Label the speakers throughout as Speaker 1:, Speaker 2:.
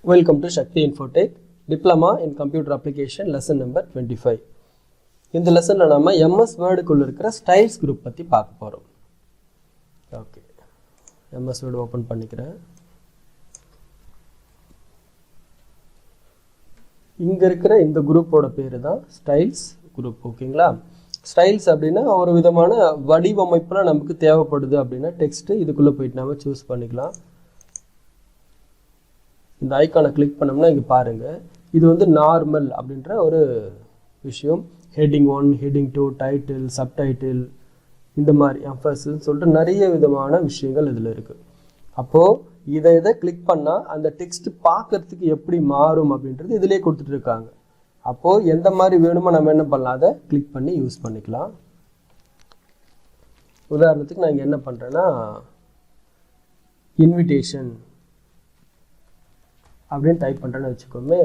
Speaker 1: Welcome to Shakti Infotech Diploma in Computer Application lesson number 25. இந்த லெசன்ல நாம MS Word குள்ள இருக்கிற ஸ்டைல்ஸ் குரூப் பத்தி பார்க்க போறோம். ஓகே. MS Word ஓபன் பண்ணிக்கிறேன். இங்க இருக்கிற இந்த குரூப்போட பேரு தான் ஸ்டைல்ஸ் குரூப். ஓகேங்களா? ஸ்டைல்ஸ் அப்படினா ஒரு விதமான வடிவமைப்புல நமக்கு தேவைப்படுது அப்படினா டெக்ஸ்ட் இதுக்குள்ள போய்ட்டு நாம சூஸ் பண்ணிக்கலாம். இந்த ஐகானை கிளிக் பண்ணோம்னா இங்க பாருங்க இது வந்து நார்மல் அப்படின்ற ஒரு விஷயம். ஹெட்டிங் 1, ஹெட்டிங் 2, டைட்டில், சப்டைட்டில் இந்த மாதிரி எம்பசிஸ் சொல்லிட்டு நிறைய விதமான விஷயங்கள் இதுல இருக்கு. அப்போ இதை கிளிக் பண்ணா அந்த டெக்ஸ்ட் பார்க்கிறதுக்கு எப்படி மாறும் அப்படின்றது இதிலே கொடுத்துட்டு இருக்காங்க. அப்போ எந்த மாதிரி வேணுமோ நம்ம என்ன பண்ணலாம் அதை கிளிக் பண்ணி யூஸ் பண்ணிக்கலாம். உதாரணத்துக்கு நான் இங்க என்ன பண்றேன்னா இன்விடேஷன் அப்படின்னு டைப் பண்றேன்னு வெச்சுக்கோமே.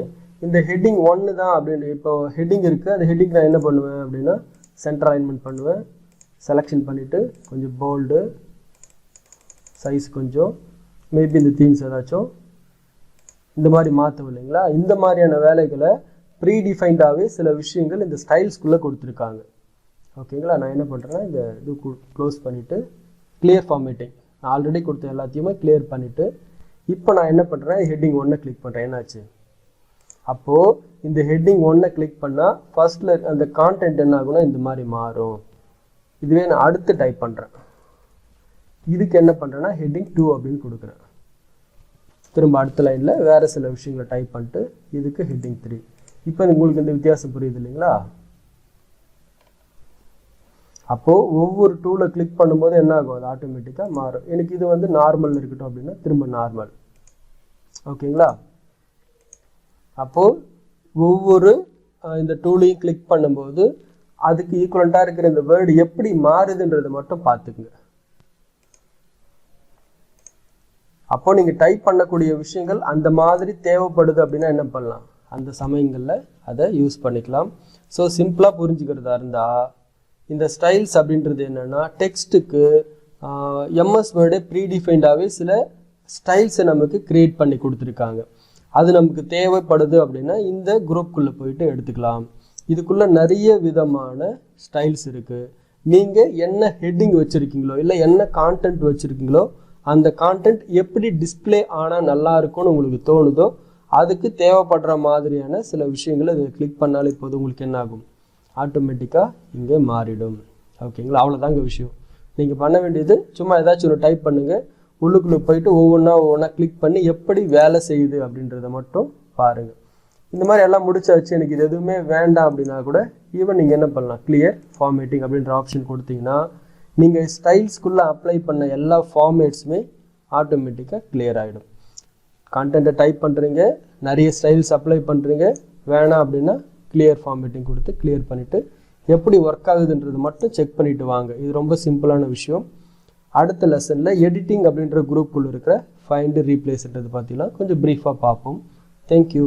Speaker 1: இந்த ஹெட்டிங் 1 தான் அப்படினு இப்போ ஹெட்டிங் இருக்கு. அந்த ஹெட்டிங் நான் என்ன பண்ணுவேன் அப்படினா சென்டர் அலைன்மென்ட் பண்ணுவேன். செலக்ஷன் பண்ணிட்டு கொஞ்சம் போல்ட் சைஸ் கொஞ்சம் மேபி இந்த தீம்ஸ் ஏதாச்சும் இந்த மாதிரி மாத்துவோம் இல்லைங்களா. இந்த மாதிரியான வேலைகளை ப்ரீ டிஃபைன்டாவே சில விஷயங்கள் இந்த ஸ்டைல்ஸ்க்குள்ள கொடுத்திருக்காங்க. ஓகேங்களா? நான் என்ன பண்றேன்னா இந்த இது க்ளோஸ் பண்ணிட்டு கிளியர் ஃபார்மேட்டிங் நான் ஆல்ரெடி கொடுத்த எல்லாத்தையுமே கிளியர் பண்ணிட்டு இப்போ நான் என்ன பண்றேன் ஹெட்டிங் 1 கிளிக் பண்றேன். என்னாச்சு? அப்போ இந்த ஹெட்டிங் 1 கிளிக் பண்ணா ஃபர்ஸ்ட்ல அந்த கண்டென்ட் என்ன ஆகும்னா இந்த மாதிரி மாறும். இதுவே நான் அடுத்து டைப் பண்றேன். இதுக்கு என்ன பண்றேன்னா ஹெட்டிங் 2 அப்படினு கொடுக்கிறேன். திரும்ப அடுத்த லைன்ல வேற சில விஷயங்களை டைப் பண்ணிட்டு இதுக்கு ஹெட்டிங் 3. இப்போ உங்களுக்கு இந்த வித்தியாசம் புரியுது இல்லைங்களா? அப்போ ஒவ்வொரு டூல கிளிக் பண்ணும்போது என்ன ஆகும் அது ஆட்டோமேட்டிக்கா மாறும். எனக்கு இது வந்து நார்மல் இருக்கட்டும் அப்படினா திரும்ப நார்மல். ஓகேங்களா? அப்போ ஒவ்வொரு இந்த டூலையும் கிளிக் பண்ணும்போது அதுக்கு ஈக்குவலண்டா இருக்கிற இந்த வேர்ட் எப்படி மாறுதுன்றதை மட்டும் பார்த்துக்குங்க. அப்போ நீங்க டைப் பண்ணக்கூடிய விஷயங்கள் அந்த மாதிரி தேவைப்படுது அப்படின்னா என்ன பண்ணலாம் அந்த சமயங்கள்ல அதை யூஸ் பண்ணிக்கலாம். ஸோ சிம்பிளா புரிஞ்சுக்கிறதா இருந்தா இந்த ஸ்டைல்ஸ் அப்படின்றது என்னன்னா டெக்ஸ்ட்டுக்கு MS வேர்டே ப்ரீடிஃபைன்டாகவே சில ஸ்டைல்ஸை நமக்கு கிரியேட் பண்ணி கொடுத்துருக்காங்க. அது நமக்கு தேவைப்படுது அப்படின்னா இந்த குரூப்புக்குள்ளே போயிட்டு எடுத்துக்கலாம். இதுக்குள்ளே நிறைய விதமான ஸ்டைல்ஸ் இருக்குது. நீங்கள் என்ன ஹெட்டிங் வச்சுருக்கீங்களோ இல்லை என்ன கான்டென்ட் வச்சுருக்கீங்களோ அந்த கான்டென்ட் எப்படி டிஸ்பிளே ஆனால் நல்லா இருக்கும்னு உங்களுக்கு தோணுதோ அதுக்கு தேவைப்படுற மாதிரியான சில விஷயங்களை இதை கிளிக் பண்ணாலே போதும் உங்களுக்கு என்ன ஆகும் ஆட்டோமேட்டிக்காக இங்கே மாறிடும். ஓகேங்களா? அவ்வளோதாங்க விஷயம். நீங்கள் பண்ண வேண்டியது சும்மா ஏதாச்சும் ஒரு டைப் பண்ணுங்கள். உள்ளுக்குள்ளே போயிட்டு ஒவ்வொன்றா கிளிக் பண்ணி எப்படி வேலை செய்யுது அப்படின்றத மட்டும் பாருங்கள். இந்த மாதிரி எல்லாம் முடிச்சாச்சு எனக்கு இது எதுவுமே வேண்டாம் அப்படின்னா கூட ஈவன் நீங்கள் என்ன பண்ணலாம் கிளியர் ஃபார்மேட்டிங் அப்படின்ற ஆப்ஷன் கொடுத்தீங்கன்னா நீங்கள் ஸ்டைல்ஸ்குள்ளே அப்ளை பண்ண எல்லா ஃபார்மேட்ஸுமே ஆட்டோமேட்டிக்காக கிளியர் ஆகிடும். கான்டென்ட்டை டைப் பண்ணுறீங்க, நிறைய ஸ்டைல்ஸ் அப்ளை பண்ணுறீங்க, வேணாம் அப்படின்னா கிளியர் ஃபார்மேட்டிங் கொடுத்து கிளியர் பண்ணிவிட்டு எப்படி ஒர்க் ஆகுதுன்றது மட்டும் செக் பண்ணிவிட்டு வாங்க. இது ரொம்ப சிம்பிளான விஷயம். அடுத்த லெசனில் எடிட்டிங் அப்படின்ற குரூப்புக்குள்ள இருக்கிற ஃபைண்ட் ரீப்ளேஸ்ன்றது பார்த்தீங்கன்னா கொஞ்சம் ப்ரீஃபாக பார்ப்போம். தேங்க்யூ.